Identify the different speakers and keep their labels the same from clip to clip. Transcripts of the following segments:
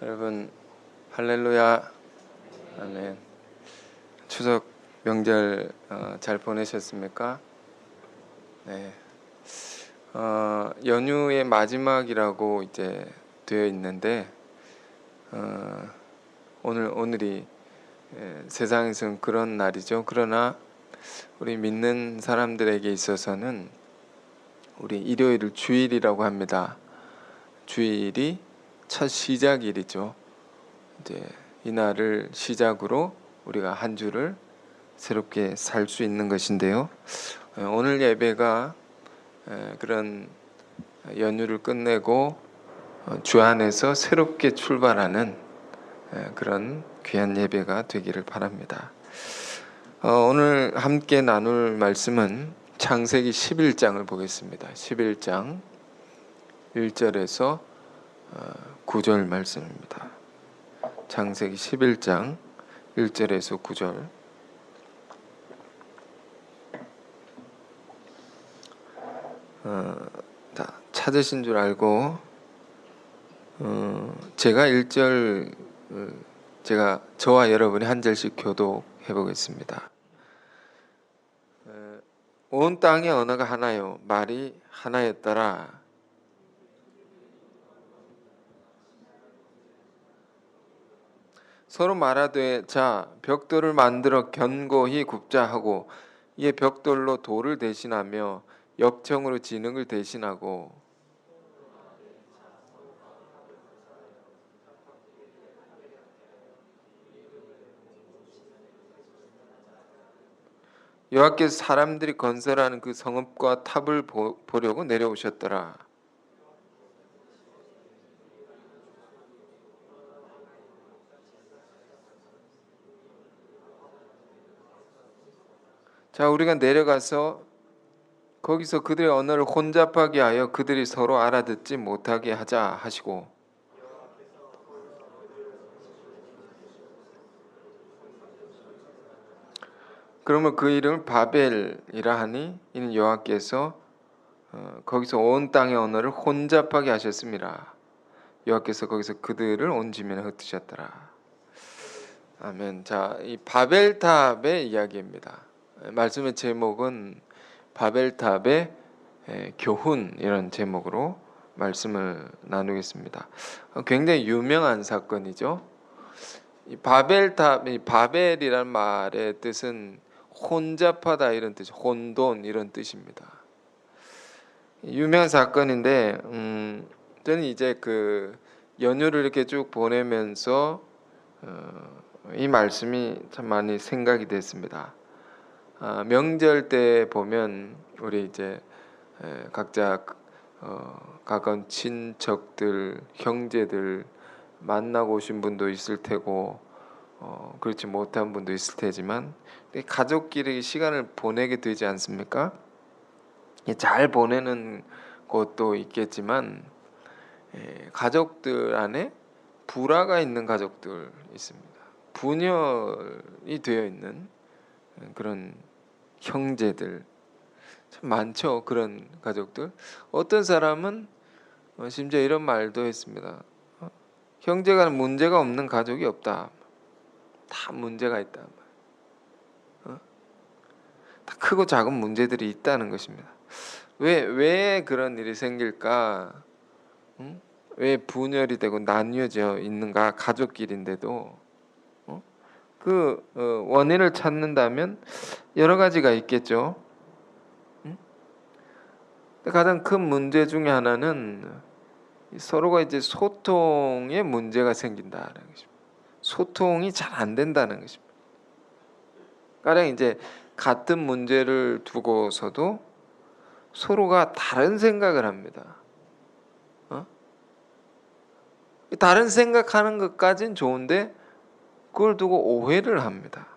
Speaker 1: 여러분 할렐루야. 아멘. 추석 명절 잘 보내셨습니까? 네. 연휴의 마지막이라고 이제 되어 있는데 오늘이 세상에서는 그런 날이죠. 그러나 우리 믿는 사람들에게 있어서는 우리 일요일을 주일이라고 합니다. 주일이 첫 시작일이죠. 이제 이날을 시작으로 우리가 한 주를 새롭게 살 수 있는 것인데요. 오늘 예배가 그런 연휴를 끝내고 주 안에서 새롭게 출발하는 그런 귀한 예배가 되기를 바랍니다. 오늘 함께 나눌 말씀은 창세기 11장을 보겠습니다. 11장 1절에서 9절 말씀입니다. 창세기 11장 1절에서 9절. 다 찾으신 줄 알고 제가 1절 저와 여러분이 한 절씩 교독해 보겠습니다. 온 땅의 언어가 하나요 말이 하나였더라. 서로 말하되 자 벽돌을 만들어 견고히 굽자 하고 이에 벽돌로 돌을 대신하며 역청으로 진흙을 대신하고 여호와께서 사람들이 건설하는 그 성읍과 탑을 보려고 내려오셨더라. 자, 우리가 내려가서 거기서 그들의 언어를 혼잡하게 하여 그들이 서로 알아듣지 못하게 하자 하시고 그러면 그 이름을 바벨이라 하니 이는 여호와께서 거기서 온 땅의 언어를 혼잡하게 하셨습니다. 여호와께서 거기서 그들을 온 지면에 흩으셨더라. 아멘. 자, 이 바벨탑의 이야기입니다. 말씀의 제목은 바벨탑의 교훈 이런 제목으로 말씀을 나누겠습니다. 굉장히 유명한 사건이죠. 이 바벨탑, 이 바벨이란 말의 뜻은 혼잡하다 이런 뜻, 혼돈 이런 뜻입니다. 유명한 사건인데 저는 이제 그 연휴를 이렇게 쭉 보내면서 이 말씀이 참 많이 생각이 됐습니다. 명절 때 보면 우리 이제 각자 가까운 친척들, 형제들 만나고 오신 분도 있을 테고 그렇지 못한 분도 있을 테지만 가족끼리 시간을 보내게 되지 않습니까? 잘 보내는 곳도 있겠지만 가족들 안에 불화가 있는 가족들 있습니다. 분열이 되어 있는 그런 형제들 참 많죠. 그런 가족들. 어떤 사람은 심지어 이런 말도 했습니다. 형제가 문제가 없는 가족이 없다. 다 문제가 있다. 다 크고 작은 문제들이 있다는 것입니다. 왜 그런 일이 생길까? 왜 분열이 되고 나뉘어져 있는가? 가족끼리인데도 그 원인을 찾는다면 여러 가지가 있겠죠. 가장 큰 문제 중에 하나는 서로가 이제 소통에 문제가 생긴다는 것입니다. 소통이 잘 안 된다는 것입니다. 가령 이제 같은 문제를 두고서도 서로가 다른 생각을 합니다. 다른 생각하는 것까지는 좋은데 그걸 두고 오해를 합니다.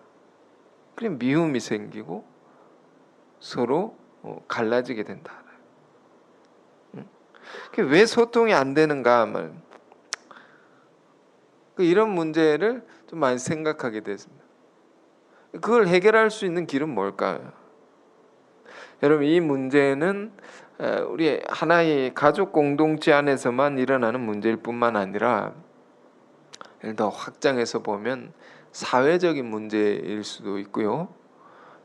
Speaker 1: 그럼 미움이 생기고 서로 갈라지게 된다. 왜 소통이 안 되는가? 이런 문제를 좀 많이 생각하게 됐습니다. 그걸 해결할 수 있는 길은 뭘까요? 여러분, 이 문제는 우리 하나의 가족 공동체 안에서만 일어나는 문제일 뿐만 아니라 더 확장해서 보면 사회적인 문제일 수도 있고요.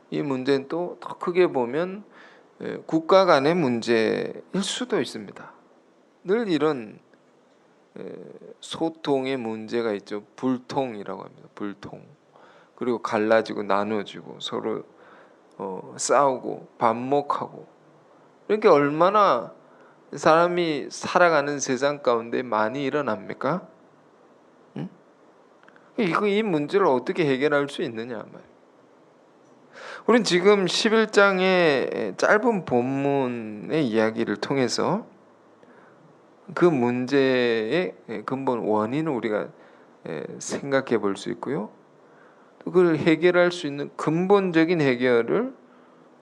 Speaker 1: 이 문제는 또 더 크게 보면 국가 간의 문제일 수도 있습니다. 늘 이런 소통의 문제가 있죠. 불통이라고 합니다. 불통. 그리고 갈라지고 나눠지고 서로 싸우고 반목하고 이렇게 얼마나 사람이 살아가는 세상 가운데 많이 일어납니까? 응? 이 문제를 어떻게 해결할 수 있느냐 말이에요. 우린 지금 11장의 짧은 본문의 이야기를 통해서 그 문제의 근본 원인을 우리가 생각해 볼 수 있고요. 그걸 해결할 수 있는 근본적인 해결을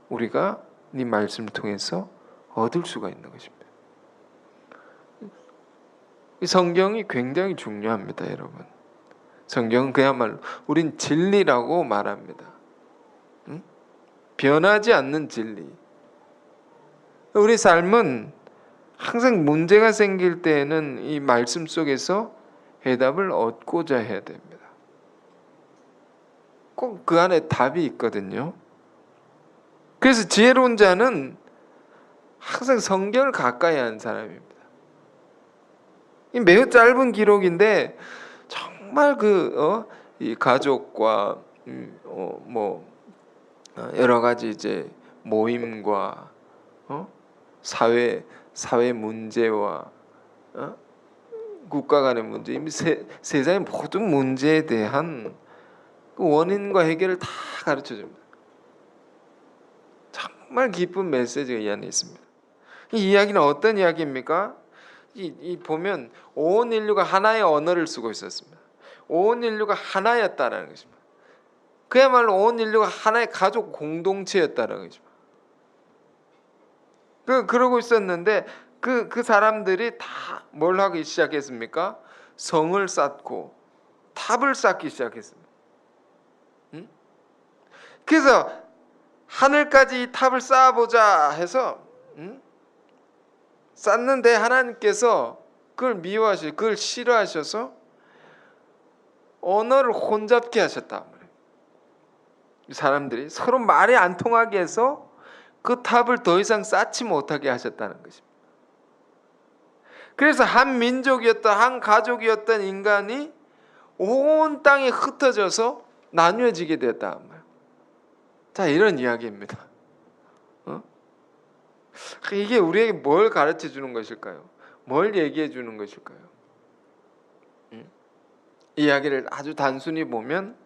Speaker 1: 우리가 이 말씀을 통해서 얻을 수가 있는 것입니다. 이 성경이 굉장히 중요합니다, 여러분. 성경은 그야말로 우린 진리라고 말합니다. 응? 변하지 않는 진리. 우리 삶은 항상 문제가 생길 때에는 이 말씀 속에서 해답을 얻고자 해야 됩니다. 꼭 그 안에 답이 있거든요. 그래서 지혜로운 자는 항상 성경을 가까이 하는 사람입니다. 이 매우 짧은 기록인데 정말 이 가족과 여러 가지 이제 모임과 사회 문제와 국가 간의 문제, 이미 세상의 모든 문제에 대한 그 원인과 해결을 다 가르쳐 줍니다. 정말 기쁜 메시지가 이 안에 있습니다. 이 이야기는 어떤 이야기입니까? 이 보면 온 인류가 하나의 언어를 쓰고 있었습니다. 온 인류가 하나였다라는 것입니다. 그야말로 온 인류가 하나의 가족 공동체였다라는 것입니다. 그러고 있었는데 그 사람들이 다 뭘 하기 시작했습니까? 성을 쌓고 탑을 쌓기 시작했습니다. 그래서 하늘까지 이 탑을 쌓아보자 해서 쌓는데 하나님께서 그걸 미워하시고 그걸 싫어하셔서 언어를 혼잡게 하셨다. 사람들이 서로 말이 안 통하게 해서 그 탑을 더 이상 쌓지 못하게 하셨다는 것입니다. 그래서 한 민족이었던 한 가족이었던 인간이 온 땅에 흩어져서 나뉘어지게 되었다. 자, 이런 이야기입니다. 이게 우리에게 뭘 가르쳐 주는 것일까요? 뭘 얘기해 주는 것일까요? 이 이야기를 아주 단순히 보면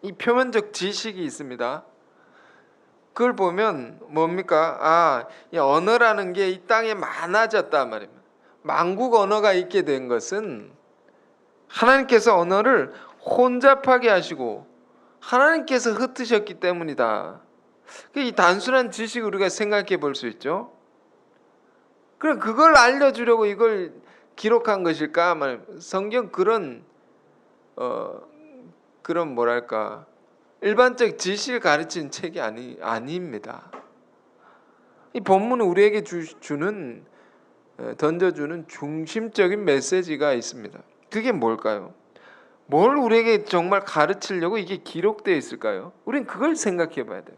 Speaker 1: 이 표면적 지식이 있습니다. 그걸 보면 뭡니까? 이 언어라는 게 이 땅에 많아졌단 말입니다. 만국 언어가 있게 된 것은 하나님께서 언어를 혼잡하게 하시고 하나님께서 흩으셨기 때문이다. 이 단순한 지식을 우리가 생각해 볼 수 있죠. 그럼 그걸 알려주려고 이걸 기록한 것일까? 성경 그런 뭐랄까 일반적 지식을 가르치는 책이 아닙니다. 이 본문은 우리에게 던져주는 중심적인 메시지가 있습니다. 그게 뭘까요? 뭘 우리에게 정말 가르치려고 이게 기록되어 있을까요? 우린 그걸 생각해 봐야 돼요.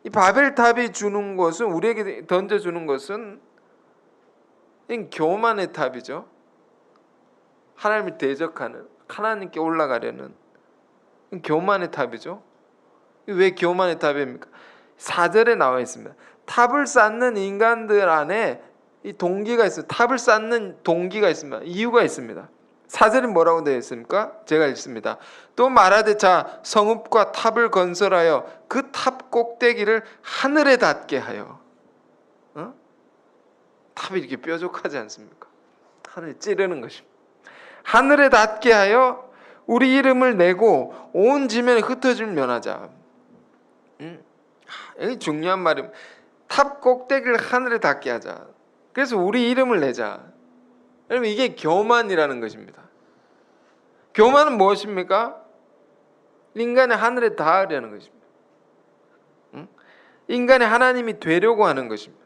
Speaker 1: 이 바벨탑이 주는 것은 우리에게 던져주는 것은 교만의 탑이죠. 하나님을 대적하는, 하나님께 올라가려는 교만의 탑이죠. 왜 교만의 탑입니까? 4절에 나와 있습니다. 탑을 쌓는 인간들 안에 이 동기가 있어요. 탑을 쌓는 동기가 있습니다. 이유가 있습니다. 4절에 뭐라고 되어 있습니까? 제가 읽습니다. 또 말하되 자 성읍과 탑을 건설하여 그 탑 꼭대기를 하늘에 닿게 하여. 탑이 이렇게 뾰족하지 않습니까? 하늘에 찌르는 것입니다. 하늘에 닿게 하여 우리 이름을 내고 온 지면에 흩어질 면하자. 이게 중요한 말입니다. 탑 꼭대기를 하늘에 닿게 하자. 그래서 우리 이름을 내자. 여러분 이게 교만이라는 것입니다. 교만은 무엇입니까? 인간의 하늘에 닿으려는 것입니다. 인간의 하나님이 되려고 하는 것입니다.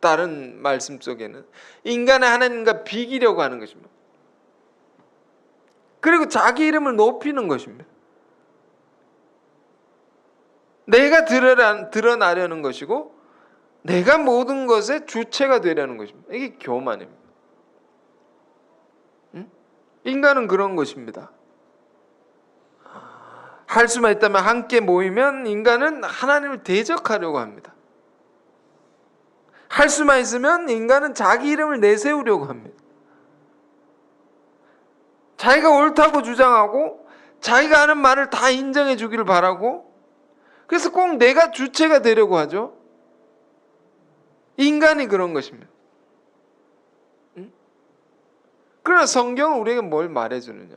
Speaker 1: 다른 말씀 속에는 인간의 하나님과 비기려고 하는 것입니다. 그리고 자기 이름을 높이는 것입니다. 내가 드러나려는 것이고 내가 모든 것의 주체가 되려는 것입니다. 이게 교만입니다. 인간은 그런 것입니다. 할 수만 있다면 함께 모이면 인간은 하나님을 대적하려고 합니다. 할 수만 있으면 인간은 자기 이름을 내세우려고 합니다. 자기가 옳다고 주장하고 자기가 하는 말을 다 인정해 주기를 바라고, 그래서 꼭 내가 주체가 되려고 하죠. 인간이 그런 것입니다. 그러나 성경은 우리에게 뭘 말해주느냐?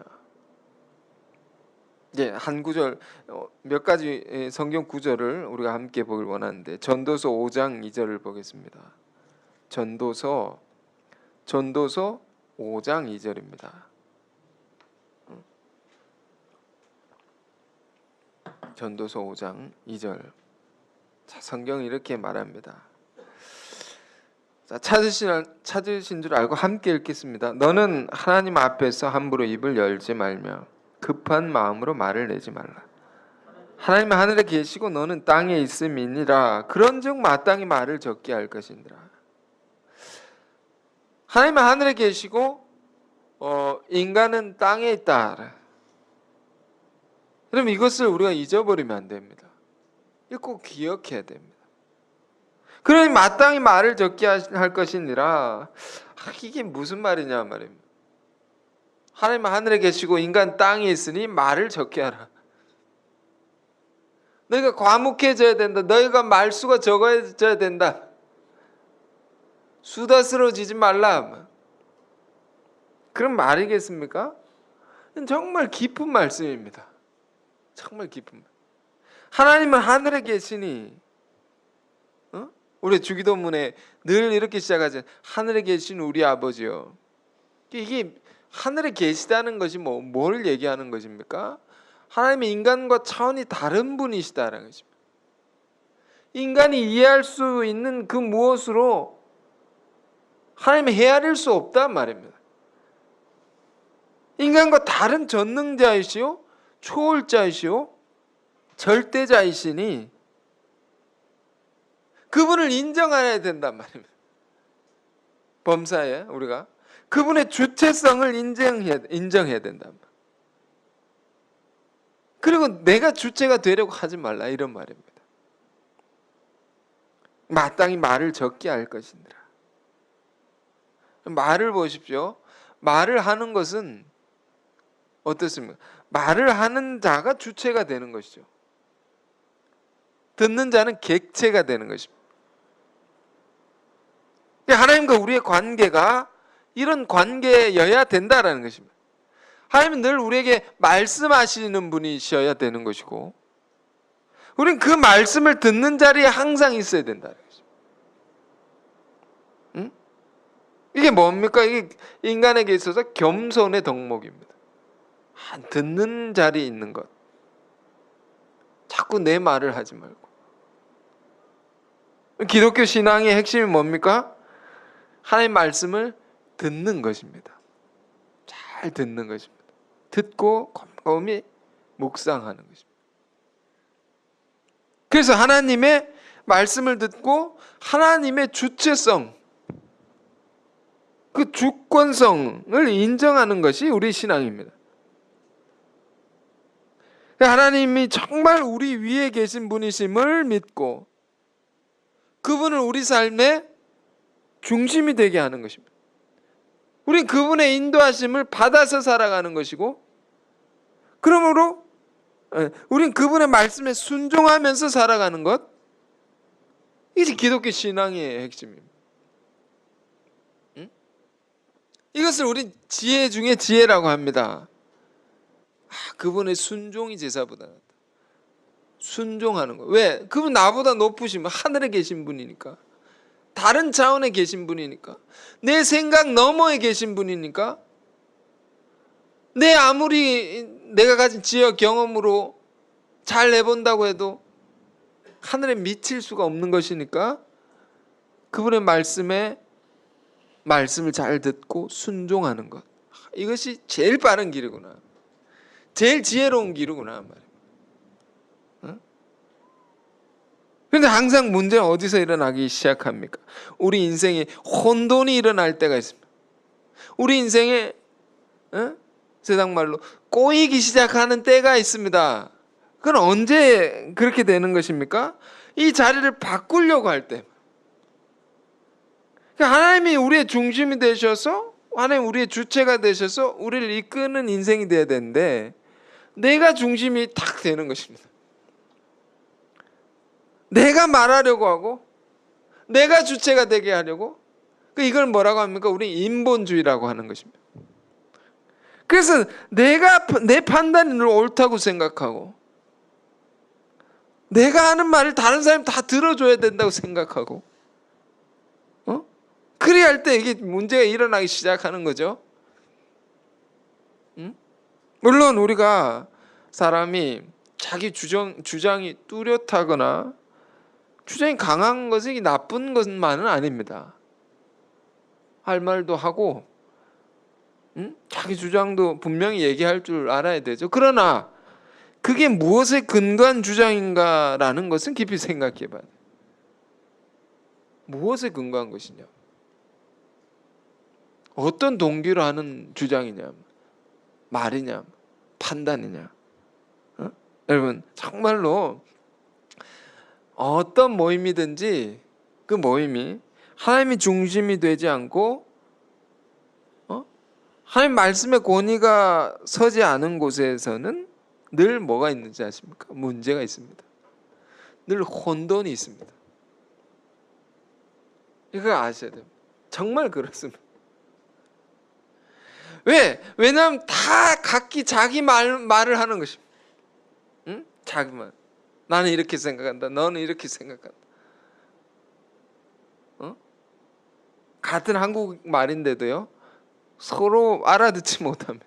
Speaker 1: 한 구절, 몇 가지 성경 구절을 우리가 함께 보길 원하는데, 전도서 5장 2절을 보겠습니다. 전도서 5장 2절입니다. 전도서 5장 2절. 자, 성경이 이렇게 말합니다. 자, 찾으신 줄 알고 함께 읽겠습니다. 너는 하나님 앞에서 함부로 입을 열지 말며 급한 마음으로 말을 내지 말라. 하나님은 하늘에 계시고 너는 땅에 있음이니라. 그런즉 마땅히 말을 적게 할 것이니라. 하나님은 하늘에 계시고 인간은 땅에 있다. 그럼 이것을 우리가 잊어버리면 안 됩니다. 이거 꼭 기억해야 됩니다. 그러니 마땅히 말을 적게 할 것이니라. 이게 무슨 말이냐 말입니다. 하나님은 하늘에 계시고 인간 땅에 있으니 말을 적게 하라. 너희가 과묵해져야 된다. 너희가 말수가 적어져야 된다. 수다스러워지지 말라. 그런 말이겠습니까? 정말 깊은 말씀입니다. 정말 깊은 말. 하나님은 하늘에 계시니, 우리 주기도문에 늘 이렇게 시작하죠. 하늘에 계신 우리 아버지요. 이게 하늘에 계시다는 것이 뭘 얘기하는 것입니까? 하나님이 인간과 차원이 다른 분이시다라는 것입니다. 인간이 이해할 수 있는 그 무엇으로 하나님이 헤아릴 수 없단 말입니다. 인간과 다른 전능자이시오, 초월자이시오, 절대자이시니 그분을 인정해야 된단 말입니다. 범사에 우리가 그분의 주체성을 인정해야 된단 말입니다. 그리고 내가 주체가 되려고 하지 말라, 이런 말입니다. 마땅히 말을 적게 할 것이니라. 말을 보십시오. 말을 하는 것은 어떻습니까? 말을 하는 자가 주체가 되는 것이죠. 듣는 자는 객체가 되는 것입니다. 하나님과 우리의 관계가 이런 관계여야 된다라는 것입니다. 하나님은 늘 우리에게 말씀하시는 분이셔야 되는 것이고, 우리는 그 말씀을 듣는 자리에 항상 있어야 된다는 것입니다. 이게 뭡니까? 이게 인간에게 있어서 겸손의 덕목입니다. 듣는 자리에 있는 것. 자꾸 내 말을 하지 말고. 기독교 신앙의 핵심이 뭡니까? 하나님의 말씀을 듣는 것입니다. 잘 듣는 것입니다. 듣고 곰곰이 묵상하는 것입니다. 그래서 하나님의 말씀을 듣고 하나님의 주체성, 그 주권성을 인정하는 것이 우리 신앙입니다. 하나님이 정말 우리 위에 계신 분이심을 믿고 그분을 우리 삶의 중심이 되게 하는 것입니다. 우린 그분의 인도하심을 받아서 살아가는 것이고, 그러므로 우린 그분의 말씀에 순종하면서 살아가는 것, 이게 기독교 신앙의 핵심입니다. 이것을 우린 지혜 중에 지혜라고 합니다. 그분의 순종이 제사보다 낫다. 순종하는 거. 왜? 그분 나보다 높으시면 하늘에 계신 분이니까, 다른 차원에 계신 분이니까, 내 생각 너머에 계신 분이니까, 내 아무리 내가 가진 지혜와 경험으로 잘 내본다고 해도 하늘에 미칠 수가 없는 것이니까 그분의 말씀을 잘 듣고 순종하는 것. 이것이 제일 빠른 길이구나. 제일 지혜로운 길이구나 말이에요. 그런데 항상 문제는 어디서 일어나기 시작합니까? 우리 인생에 혼돈이 일어날 때가 있습니다. 우리 인생에 세상 말로 꼬이기 시작하는 때가 있습니다. 그건 언제 그렇게 되는 것입니까? 이 자리를 바꾸려고 할 때. 하나님이 우리의 중심이 되셔서, 하나님 우리의 주체가 되셔서 우리를 이끄는 인생이 돼야 되는데 내가 중심이 탁 되는 것입니다. 내가 말하려고 하고 내가 주체가 되게 하려고, 이걸 뭐라고 합니까? 우리 인본주의라고 하는 것입니다. 그래서 내 판단이 옳다고 생각하고 내가 하는 말을 다른 사람이 다 들어줘야 된다고 생각하고, 그래야 할 때 이게 문제가 일어나기 시작하는 거죠. 물론 우리가 사람이 자기 주장이 뚜렷하거나 주장이 강한 것이 나쁜 것만은 아닙니다. 할 말도 하고 자기 주장도 분명히 얘기할 줄 알아야 되죠. 그러나 그게 무엇에 근거한 주장인가라는 것은 깊이 생각해 봐야 돼요. 무엇에 근거한 것이냐, 어떤 동기로 하는 주장이냐, 말이냐, 판단이냐. 여러분 정말로 어떤 모임이든지 그 모임이 하나님이 중심이 되지 않고 하나님 말씀의 권위가 서지 않은 곳에서는 늘 뭐가 있는지 아십니까? 문제가 있습니다. 늘 혼돈이 있습니다. 이거 아셔야 됩니다. 정말 그렇습니다. 왜냐하면 다 각기 자기 말을 하는 것입니다. 자기 말. 나는 이렇게 생각한다. 너는 이렇게 생각한다. 같은 한국 말인데도요, 서로 알아듣지 못합니다.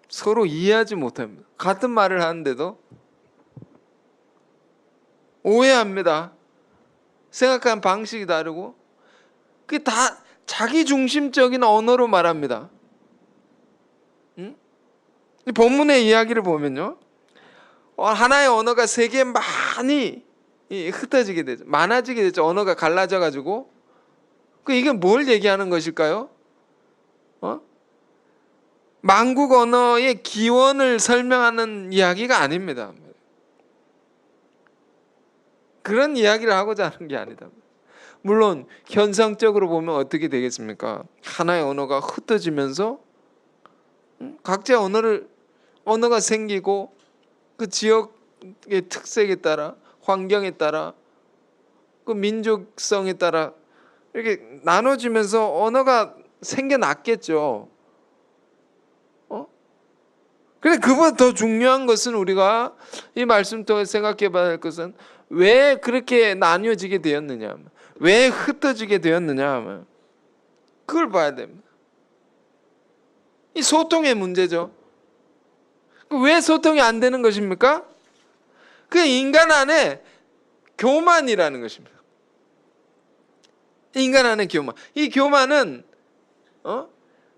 Speaker 1: 서로 이해하지 못합니다. 같은 말을 하는데도 오해합니다. 생각하는 방식이 다르고, 그게 다 자기 중심적인 언어로 말합니다. 이 본문의 이야기를 보면요, 하나의 언어가 세계에 많이 흩어지게 되죠. 많아지게 되죠. 언어가 갈라져 가지고. 이게 뭘 얘기하는 것일까요? 만국 언어의 기원을 설명하는 이야기가 아닙니다. 그런 이야기를 하고자 하는 게 아니다. 물론 현상적으로 보면 어떻게 되겠습니까? 하나의 언어가 흩어지면서 각자 언어가 생기고 그 지역의 특색에 따라, 환경에 따라, 그 민족성에 따라 이렇게 나눠지면서 언어가 생겨났겠죠. 근데 그보다 더 중요한 것은, 우리가 이 말씀 통해 생각해 봐야 할 것은 왜 그렇게 나뉘어지게 되었느냐, 왜 흩어지게 되었느냐, 그걸 봐야 됩니다. 이 소통의 문제죠. 왜 소통이 안 되는 것입니까? 그 인간 안에 교만이라는 것입니다. 인간 안에 교만. 이 교만은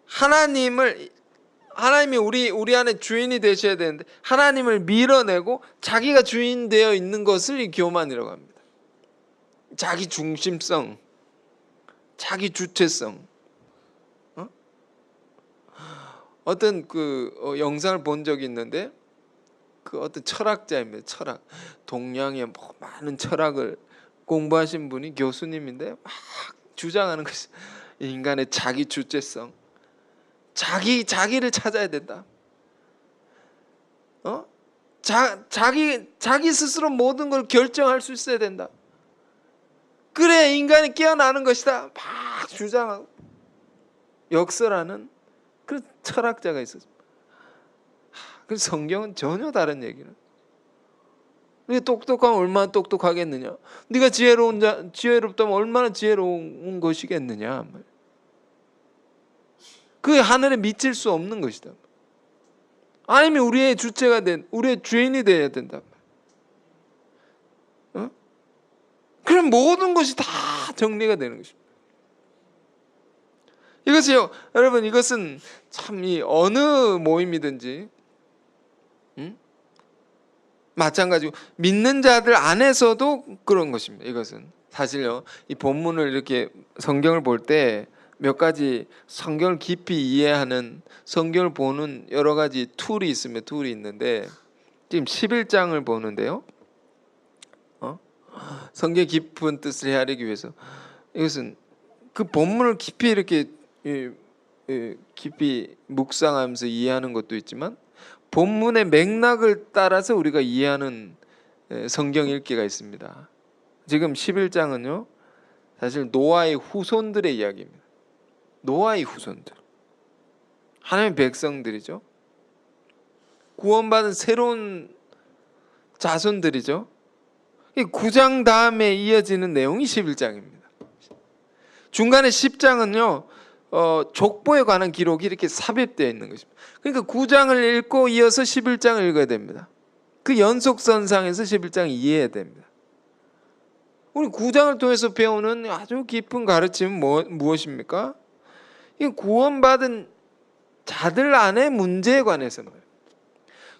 Speaker 1: 하나님이 우리 안에 주인이 되셔야 되는데 하나님을 밀어내고 자기가 주인 되어 있는 것을 이 교만이라고 합니다. 자기 중심성, 자기 주체성. 어떤 영상을 본 적이 있는데, 어떤 철학자입니다. 동양의 많은 철학을 공부하신 분이 교수님인데 막 주장하는 것이 인간의 자기 주체성, 자기를 찾아야 된다. 자기 스스로 모든 걸 결정할 수 있어야 된다. 그래 인간이 깨어나는 것이다. 막 주장하고 역설하는 그런 철학자가 있었습니다. 그래서 성경은 전혀 다른 얘기를. 네가 똑똑하면 얼마나 똑똑하겠느냐, 네가 지혜롭다면 얼마나 지혜로운 것이겠느냐, 그 하늘에 미칠 수 없는 것이다. 하나님이 우리의 주체가 우리의 주인이 되어야 된다. 그럼 모든 것이 다 정리가 되는 것입니다. 이것이요, 여러분, 이것은 참 이 어느 모임이든지 마찬가지고 믿는 자들 안에서도 그런 것입니다. 이것은 사실요, 이 본문을 이렇게 성경을 볼 때 몇 가지 성경을 깊이 이해하는, 성경을 보는 여러 가지 툴이 있으면 툴이 있는데, 지금 11장을 보는데요, 성경의 깊은 뜻을 헤아리기 위해서 이것은 그 본문을 깊이 이렇게 깊이 묵상하면서 이해하는 것도 있지만, 본문의 맥락을 따라서 우리가 이해하는 성경 읽기가 있습니다. 지금 11장은요, 사실 노아의 후손들의 이야기입니다. 노아의 후손들, 하나님의 백성들이죠. 구원받은 새로운 자손들이죠. 9장 다음에 이어지는 내용이 11장입니다. 중간에 10장은요 족보에 관한 기록이 이렇게 삽입되어 있는 것입니다. 그러니까 9장을 읽고 이어서 11장을 읽어야 됩니다. 그 연속선상에서 11장을 이해해야 됩니다. 우리 9장을 통해서 배우는 아주 깊은 가르침은 무엇입니까? 이 구원받은 자들 안의 문제에 관해서입니다.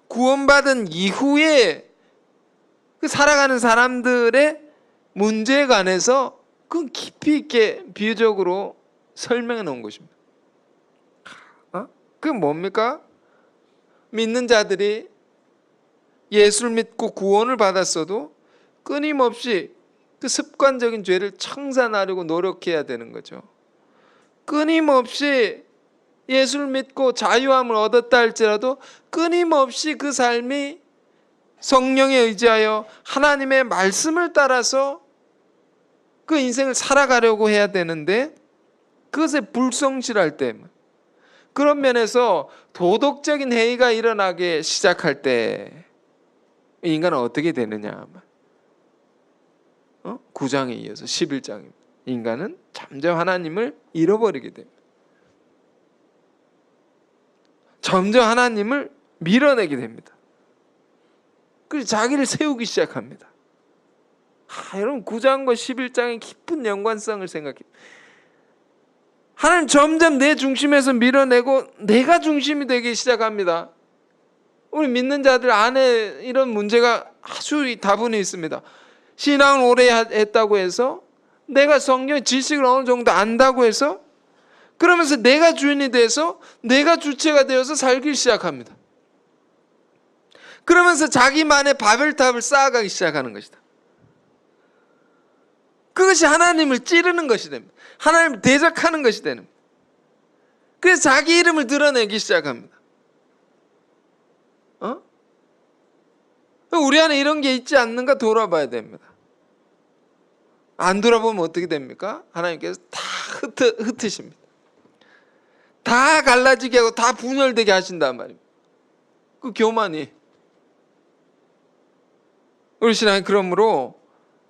Speaker 1: 구원받은 이후에 그 살아가는 사람들의 문제에 관해서 그 깊이 있게 비유적으로 설명해 놓은 것입니다. 그게 뭡니까? 믿는 자들이 예수를 믿고 구원을 받았어도 끊임없이 그 습관적인 죄를 청산하려고 노력해야 되는 거죠. 끊임없이 예수를 믿고 자유함을 얻었다 할지라도 끊임없이 그 삶이 성령에 의지하여 하나님의 말씀을 따라서 그 인생을 살아가려고 해야 되는데, 그것에 불성실할 때, 그런 면에서 도덕적인 해이가 일어나기 시작할 때 인간은 어떻게 되느냐, 9장에 이어서 11장입니다. 인간은 점점 하나님을 잃어버리게 됩니다. 점점 하나님을 밀어내게 됩니다. 그래서 자기를 세우기 시작합니다. 여러분, 9장과 11장의 깊은 연관성을 생각해요. 하나님 점점 내 중심에서 밀어내고 내가 중심이 되기 시작합니다. 우리 믿는 자들 안에 이런 문제가 아주 다분히 있습니다. 신앙을 오래 했다고 해서, 내가 성경 지식을 어느 정도 안다고 해서, 그러면서 내가 주인이 돼서 내가 주체가 되어서 살기 시작합니다. 그러면서 자기만의 바벨탑을 쌓아가기 시작하는 것이다. 그것이 하나님을 찌르는 것이 됩니다. 하나님을 대적하는 것이 되는 겁니다. 그래서 자기 이름을 드러내기 시작합니다. 우리 안에 이런 게 있지 않는가 돌아봐야 됩니다. 안 돌아보면 어떻게 됩니까? 하나님께서 다 흩으십니다. 다 갈라지게 하고 다 분열되게 하신단 말입니다. 그 교만이. 우리 신앙이 그러므로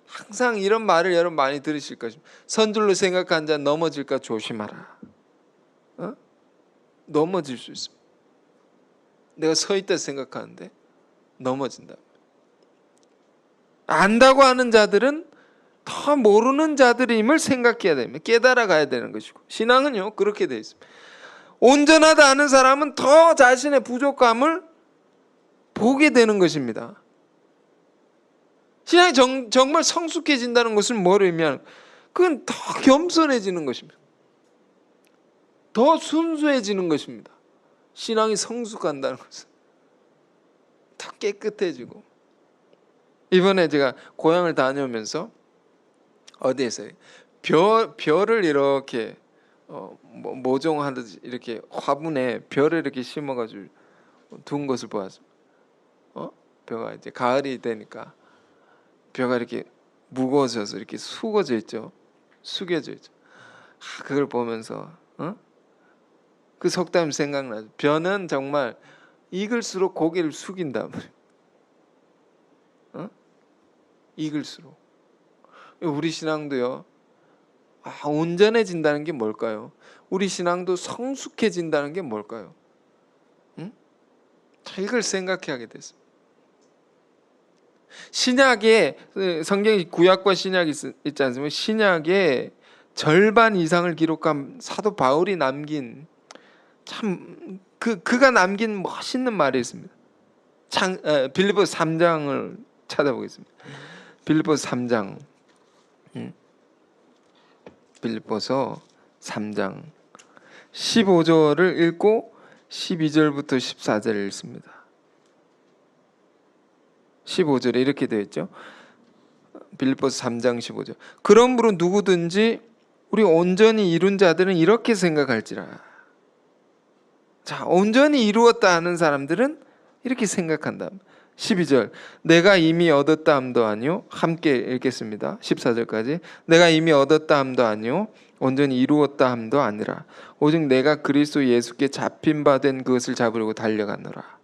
Speaker 1: 항상 이런 말을 여러분 많이 들으실 것입니다. 선줄로 생각한 자 넘어질까 조심하라. 넘어질 수 있습니다. 내가 서 있다 생각하는데 넘어진다. 안다고 하는 자들은 더 모르는 자들임을 생각해야 됩니다. 깨달아 가야 되는 것이고, 신앙은요 그렇게 되어 있습니다. 온전하다 하는 사람은 더 자신의 부족함을 보게 되는 것입니다. 신앙이 정말 성숙해진다는 것은 뭐를 의미하는, 그건 더 겸손해지는 것입니다. 더 순수해지는 것입니다. 신앙이 성숙한다는 것은 더 깨끗해지고. 이번에 제가 고향을 다녀오면서 어디에서 별을 이렇게 모종하듯이 이렇게 화분에 별을 이렇게 심어가지고 둔 것을 보았습니다. 벼가 이제 가을이 되니까 벼가 이렇게 무거워져서 이렇게 숙어져 있죠. 숙여져 있죠. 그걸 보면서 그 속담이 생각나죠. 벼는 정말 익을수록 고개를 숙인다. 익을수록. 우리 신앙도요. 온전해진다는 게 뭘까요? 우리 신앙도 성숙해진다는 게 뭘까요? 이걸 생각하게 됐습니다. 신약에 성경이 구약과 신약이 있지 않습니까? 신약에 절반 이상을 기록한 사도 바울이 남긴 참 그가 남긴 멋있는 말이 있습니다. 빌립보서 3장을 찾아보겠습니다. 빌립보서 3장. 빌립보서 3장 15절을 읽고 12절부터 14절을 읽습니다. 15절에 이렇게 되어 있죠. 빌립보서 3장 15절. 그러므로 누구든지 우리 온전히 이룬 자들은 이렇게 생각할지라. 자, 온전히 이루었다 하는 사람들은 이렇게 생각한다. 12절. 내가 이미 얻었다 함도 아니요. 함께 읽겠습니다. 14절까지. 내가 이미 얻었다 함도 아니요. 온전히 이루었다 함도 아니라 오직 내가 그리스도 예수께 잡힌 바 된 그것을 잡으려고 달려가노라.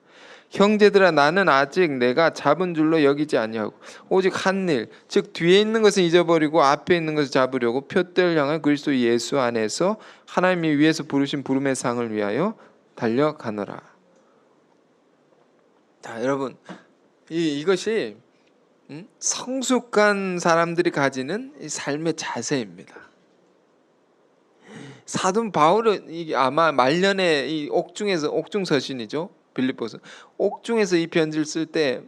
Speaker 1: 형제들아, 나는 아직 내가 잡은 줄로 여기지 아니하고 오직 한 일, 즉 뒤에 있는 것을 잊어버리고 앞에 있는 것을 잡으려고 표대를 향한 그리스도 예수 안에서 하나님이 위에서 부르신 부름의 상을 위하여 달려가노라. 자, 여러분, 이것이 성숙한 사람들이 가지는 이 삶의 자세입니다. 사도 바울은 아마 말년에 이 옥중 서신이죠. 빌립보서 옥중에서 이 편지를 쓸 때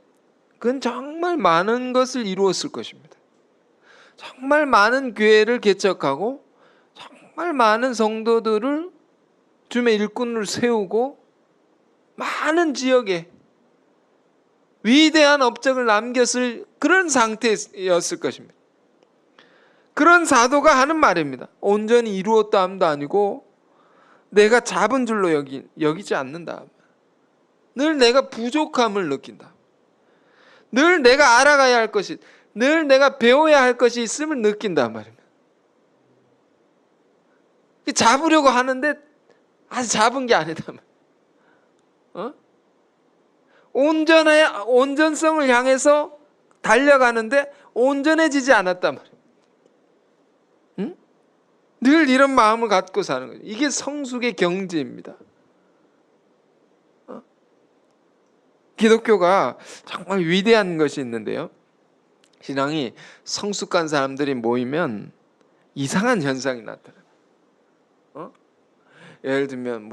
Speaker 1: 그건 정말 많은 것을 이루었을 것입니다. 정말 많은 교회를 개척하고 정말 많은 성도들을 주님의 일꾼을 세우고 많은 지역에 위대한 업적을 남겼을 그런 상태였을 것입니다. 그런 사도가 하는 말입니다. 온전히 이루었다 함도 아니고 내가 잡은 줄로 여기지 않는다. 늘 내가 부족함을 느낀다. 늘 내가 알아가야 할 것이, 늘 내가 배워야 할 것이 있음을 느낀단 말입니다. 잡으려고 하는데 아직 잡은 게 아니다. 온전성을 향해서 달려가는데 온전해지지 않았단 말이에요. 늘 이런 마음을 갖고 사는 거죠. 이게 성숙의 경지입니다. 기독교가 정말 위대한 것이 있는데요. 신앙이 성숙한 사람들이 모이면 이상한 현상이 나타나요. 예를 들면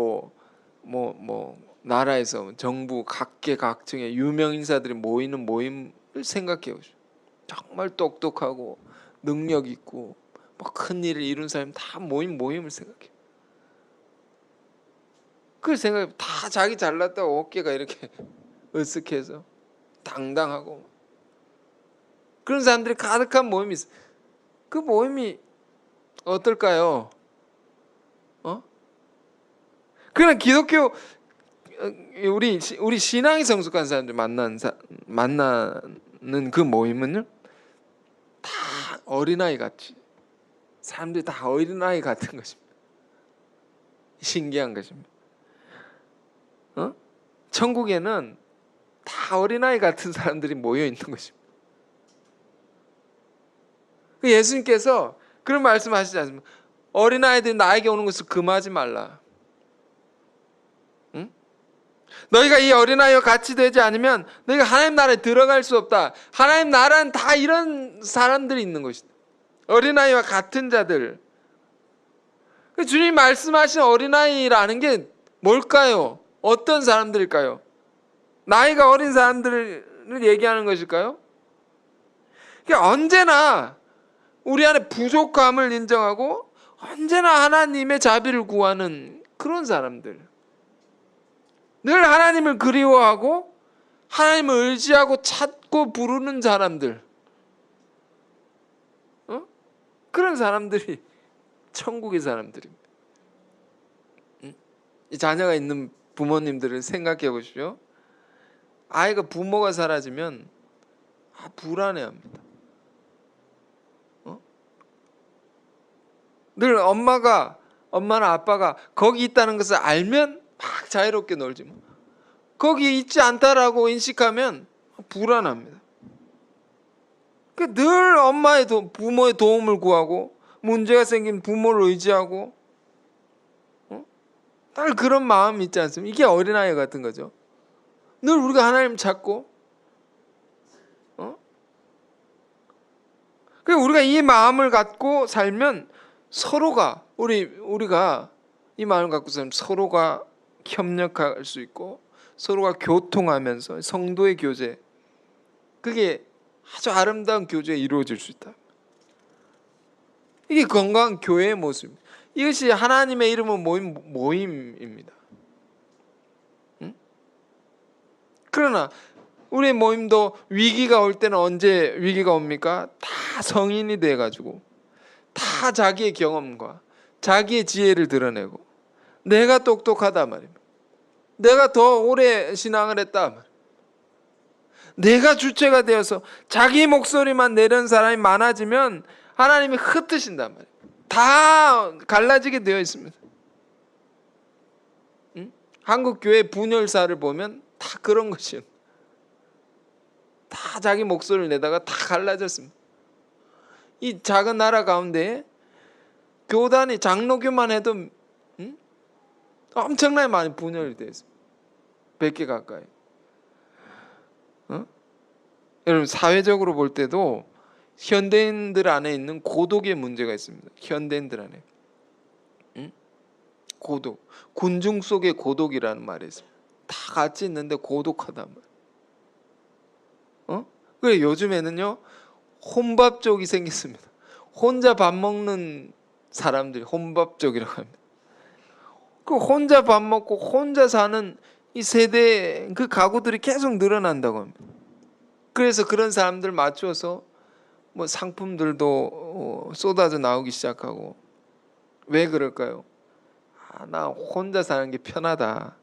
Speaker 1: 나라에서 정부 각계각층의 유명 인사들이 모이는 모임을 생각해 보시죠. 정말 똑똑하고 능력 있고 큰 일을 이룬 사람 다 모임을 생각해요. 그걸 생각해. 다 자기 잘났다고 어깨가 이렇게 으쓱해서 당당하고 그런 사람들이 가득한 모임이 있어요. 그 모임이 어떨까요? 그러나 기독교 우리 신앙이 성숙한 사람들 만나는 그 모임은요, 다 어린아이 같이, 사람들이 다 어린아이 같은 것입니다. 신기한 것입니다. 천국에는 다 어린아이 같은 사람들이 모여 있는 것입니다. 예수님께서 그런 말씀하시지 않습니까? 어린아이들이 나에게 오는 것을 금하지 말라. 너희가 이 어린아이와 같이 되지 않으면 너희가 하나님 나라에 들어갈 수 없다. 하나님 나라는 다 이런 사람들이 있는 것이다. 어린아이와 같은 자들. 주님 말씀하신 어린아이라는 게 뭘까요? 어떤 사람들일까요? 나이가 어린 사람들을 얘기하는 것일까요? 언제나 우리 안에 부족함을 인정하고 언제나 하나님의 자비를 구하는 그런 사람들. 늘 하나님을 그리워하고 하나님을 의지하고 찾고 부르는 사람들. 그런 사람들이 천국의 사람들입니다. 이 자녀가 있는 부모님들은 생각해 보십시오. 아이가 부모가 사라지면 불안해합니다. 늘 엄마나 아빠가 거기 있다는 것을 알면 막 자유롭게 놀지 뭐. 거기 있지 않다라고 인식하면 불안합니다. 늘 부모의 도움을 구하고 문제가 생긴 부모를 의지하고 늘 그런 마음이 있지 않습니까? 이게 어린아이 같은 거죠. 늘 우리가 하나님 찾고 우리가 이 마음을 갖고 살면 서로가 우리가 이 마음을 갖고 살면 서로가 협력할 수 있고 서로가 교통하면서 성도의 교제, 그게 아주 아름다운 교제가 이루어질 수 있다. 이게 건강한 교회의 모습입니다. 이것이 하나님의 이름은 모임입니다. 응? 그러나 우리 모임도 위기가 올 때는 언제 위기가 옵니까? 다 성인이 돼가지고 다 자기의 경험과 자기의 지혜를 드러내고 내가 똑똑하다 말입니다. 내가 더 오래 신앙을 했다 말입니다. 내가 주체가 되어서 자기 목소리만 내는 사람이 많아지면 하나님이 흩으신단 말이에요. 다 갈라지게 되어 있습니다. 응? 한국 교회 분열사를 보면 다 그런 것이에요. 다 자기 목소리를 내다가 다 갈라졌습니다. 이 작은 나라 가운데 교단이 장로교만 해도 엄청나게 많이 분열이 되어 있습니다. 100개 가까이. 여러분 사회적으로 볼 때도 현대인들 안에 있는 고독의 문제가 있습니다. 현대인들 안에 고독, 군중 속의 고독이라는 말이 있습니다. 다 같이 있는데 고독하단 말이에요. 그래 요즘에는요 혼밥족이 생겼습니다. 혼자 밥 먹는 사람들이 혼밥족이라고 합니다. 그 혼자 밥 먹고 혼자 사는 이 세대 그 가구들이 계속 늘어난다고 합니다. 그래서 그런 사람들 맞춰서 뭐 상품들도 쏟아져 나오기 시작하고. 왜 그럴까요? 나 혼자 사는 게 편하다.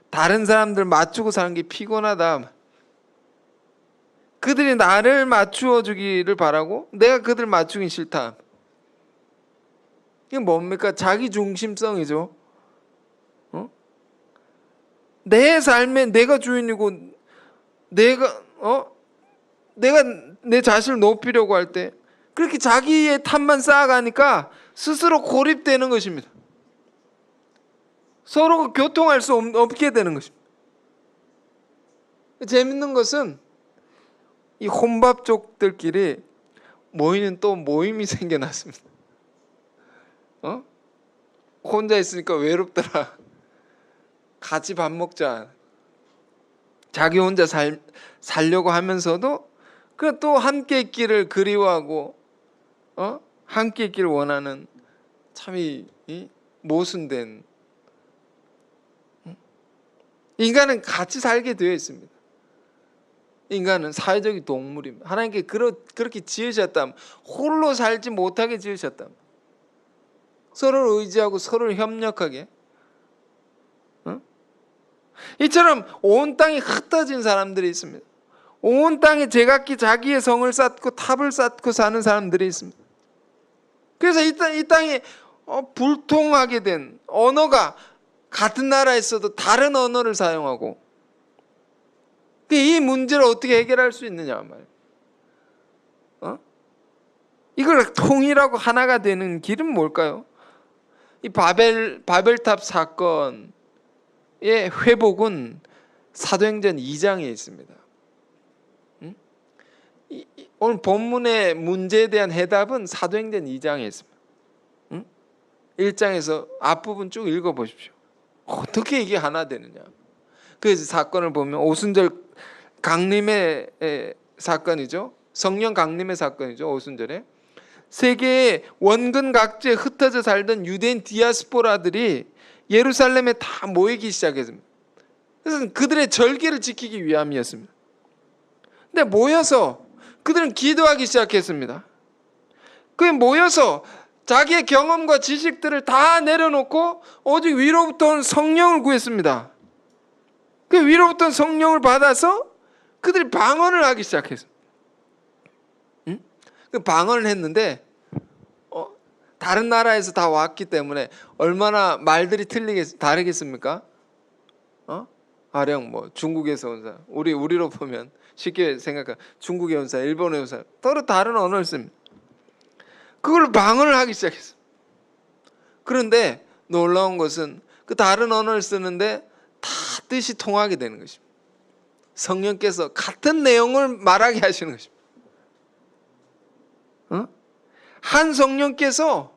Speaker 1: 다른 사람들 맞추고 사는 게 피곤하다. 그들이 나를 맞추어 주기를 바라고 내가 그들 맞추기 싫다. 이게 뭡니까? 자기 중심성이죠. 내 삶에 내가 주인이고 내가 내 자신을 높이려고 할 때 그렇게 자기의 탓만 쌓아가니까 스스로 고립되는 것입니다. 서로 교통할 수 없게 되는 것입니다. 재밌는 것은 이 혼밥족들끼리 모이는 또 모임이 생겨났습니다. 혼자 있으니까 외롭더라. 같이 밥 먹자. 자기 혼자 살려고 하면서도 그 또 함께 있기를 그리워하고 함께 있기를 원하는 참 이 모순된 인간은 같이 살게 되어 있습니다. 인간은 사회적인 동물입니다. 하나님께 그렇게 지으셨다면 홀로 살지 못하게 지으셨다면 서로를 의지하고 서로를 협력하게 이처럼 온 땅이 흩어진 사람들이 있습니다. 온 땅에 제각기 자기의 성을 쌓고 탑을 쌓고 사는 사람들이 있습니다. 그래서 이 땅에 불통하게 된 언어가 같은 나라에 있어도 다른 언어를 사용하고 이 문제를 어떻게 해결할 수 있느냐 말이에요. 이걸 통일하고 하나가 되는 길은 뭘까요? 이 바벨탑 사건의 회복은 사도행전 2장에 있습니다. 오늘 본문의 문제에 대한 해답은 사도행전 2장에 있습니다. 1장에서 앞부분 쭉 읽어보십시오. 어떻게 이게 하나 되느냐. 그래서 사건을 보면 오순절 강림의 사건이죠. 성령 강림의 사건이죠. 오순절에 세계의 원근 각지에 흩어져 살던 유대인 디아스포라들이 예루살렘에 다 모이기 시작했습니다. 그래서 그들의 절기를 지키기 위함이었습니다. 근데 모여서 그들은 기도하기 시작했습니다. 그게 모여서 자기의 경험과 지식들을 다 내려놓고 오직 위로부터 온 성령을 구했습니다. 그 위로부터 온 성령을 받아서 그들이 방언을 하기 시작했습니다. 그 방언을 했는데 다른 나라에서 다 왔기 때문에 얼마나 말들이 다르겠습니까? 가령 뭐 중국에서 온 사람, 우리로 보면 쉽게 생각하 중국에 온 사람, 일본에 온 사람 서로 다른 언어를 씁니다. 그걸 방언을 하기 시작했어요. 그런데 놀라운 것은 그 다른 언어를 쓰는데 다 뜻이 통하게 되는 것입니다. 성령께서 같은 내용을 말하게 하시는 것입니다. 한 성령께서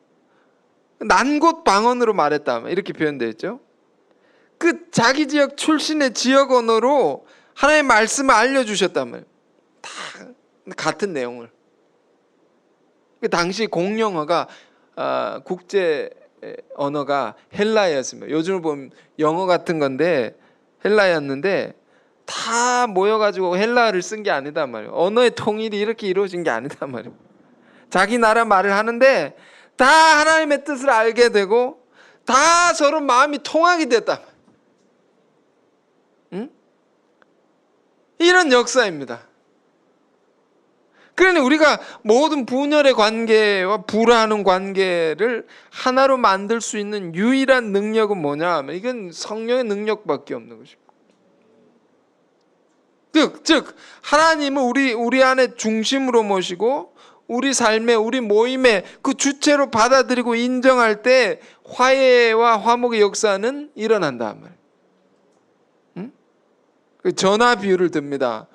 Speaker 1: 난곳 방언으로 말했다 이렇게 표현되어 있죠. 그 자기 지역 출신의 지역 언어로 하나님의 말씀을 알려주셨단 말이에요. 다 같은 내용을. 당시 공용어가 국제 언어가 헬라어였습니다. 요즘을 보면 영어 같은 건데 헬라어였는데 다 모여가지고 헬라어를 쓴 게 아니단 말이에요. 언어의 통일이 이렇게 이루어진 게 아니단 말이에요. 자기 나라 말을 하는데 다 하나님의 뜻을 알게 되고 다 서로 마음이 통하게 됐다. 응? 이런 역사입니다. 그러니 우리가 모든 분열의 관계와 불화하는 관계를 하나로 만들 수 있는 유일한 능력은 뭐냐 하면 이건 성령의 능력밖에 없는 것입니다. 즉 하나님은 우리 안에 중심으로 모시고 우리 삶에 우리 모임에 그 주체로 받아들이고 인정할 때 화해와 화목의 역사는 일어난다 말이에요. 응? 전화 비유를 듭니다.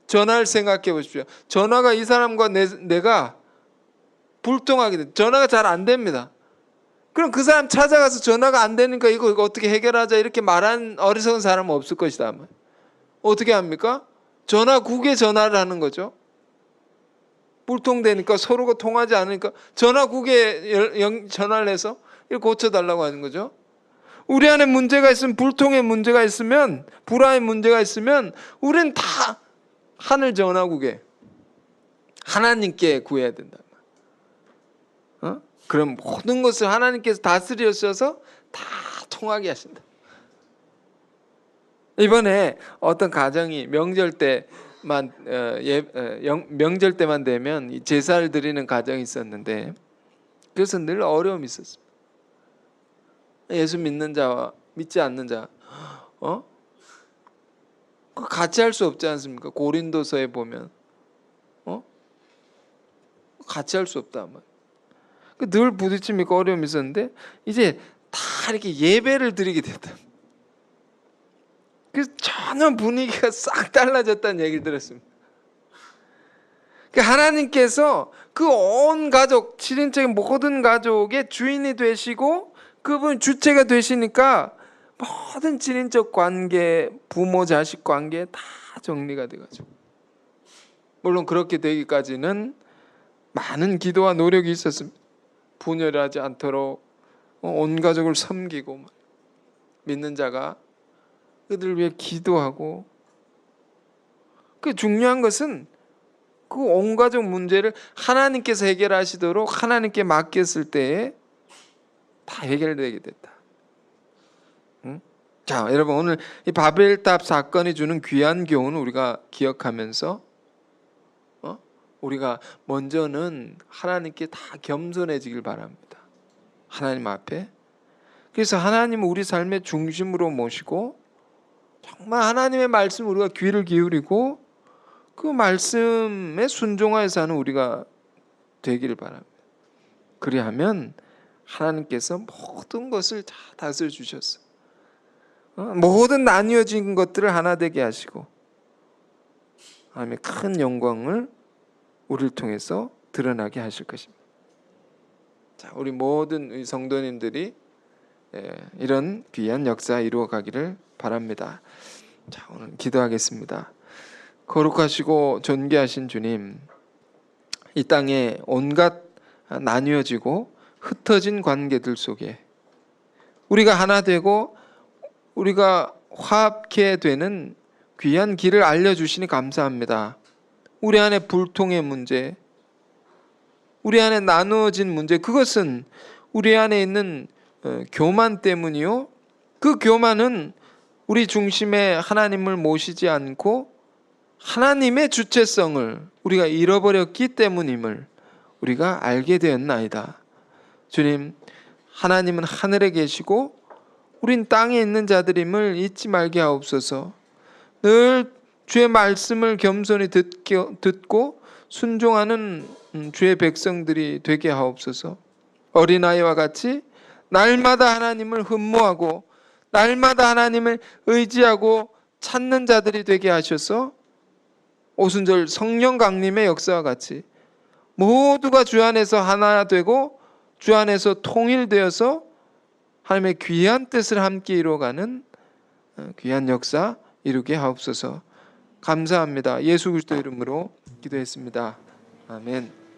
Speaker 1: 전화를 생각해 보십시오. 전화가 이 사람과 내가 불통하게 돼. 전화가 잘 안 됩니다. 그럼 그 사람 찾아가서 전화가 안 되니까 이거 어떻게 해결하자 이렇게 말하는 어리석은 사람은 없을 것이다. 어떻게 합니까? 전화국에 전화를 하는 거죠. 불통되니까 서로가 통하지 않으니까 전화국에 전화를 해서 이걸 고쳐달라고 하는 거죠. 우리 안에 문제가 있으면, 불통의 문제가 있으면, 불화의 문제가 있으면 우리는 다 하늘 전화국에 하나님께 구해야 된다. 그럼 모든 것을 하나님께서 다스리셔서 다 통하게 하신다. 이번에 어떤 가정이 명절 때만 되면 제사를 드리는 가정이 있었는데, 그래서 늘 어려움이 있었습니다. 예수 믿는 자와 믿지 않는 자, 같이 할 수 없지 않습니까? 고린도서에 보면 같이 할 수 없다. 늘 부딪히니까 어려움이 있었는데 이제 다 이렇게 예배를 드리게 됐다. 그래서 전혀 분위기가 싹 달라졌다는 얘기를 들었습니다. 하나님께서 그 온 가족, 7인적인 모든 가족의 주인이 되시고 그분 주체가 되시니까 모든 7인적 관계, 부모 자식 관계 다 정리가 돼가지고, 물론 그렇게 되기까지는 많은 기도와 노력이 있었습니다. 분열하지 않도록 온 가족을 섬기고 믿는 자가 그들을 위해 기도하고, 그 중요한 것은 그 온 가족 문제를 하나님께서 해결하시도록 하나님께 맡겼을 때에 다 해결되게 됐다. 자, 여러분, 오늘 이 바벨탑 사건이 주는 귀한 교훈을 우리가 기억하면서 우리가 먼저는 하나님께 다 겸손해지길 바랍니다. 하나님 앞에. 그래서 하나님은 우리 삶의 중심으로 모시고 정말 하나님의 말씀 우리가 귀를 기울이고 그 말씀에 순종하여서 하는 우리가 되기를 바랍니다. 그리하면 하나님께서 모든 것을 다 다스려 주셨어. 모든 나뉘어진 것들을 하나 되게 하시고 하나님의 큰 영광을 우리를 통해서 드러나게 하실 것입니다. 자, 우리 모든 성도님들이 이런 귀한 역사 이루어 가기를 바랍니다. 자, 오늘 기도하겠습니다. 거룩하시고 존귀하신 주님, 이 땅에 온갖 나뉘어지고 흩어진 관계들 속에 우리가 하나 되고 우리가 화합케 되는 귀한 길을 알려주시니 감사합니다. 우리 안에 불통의 문제, 우리 안에 나누어진 문제, 그것은 우리 안에 있는 교만 때문이요, 그 교만은 우리 중심에 하나님을 모시지 않고 하나님의 주체성을 우리가 잃어버렸기 때문임을 우리가 알게 되었나이다. 주님, 하나님은 하늘에 계시고 우린 땅에 있는 자들임을 잊지 말게 하옵소서. 늘 주의 말씀을 겸손히 듣고 순종하는 주의 백성들이 되게 하옵소서. 어린아이와 같이 날마다 하나님을 흠모하고 날마다 하나님을 의지하고 찾는 자들이 되게 하셔서 오순절 성령 강림의 역사와 같이 모두가 주 안에서 하나 되고 주 안에서 통일되어서 하나님의 귀한 뜻을 함께 이루어가는 귀한 역사 이루게 하옵소서. 감사합니다. 예수 그리스도 이름으로 기도했습니다. 아멘.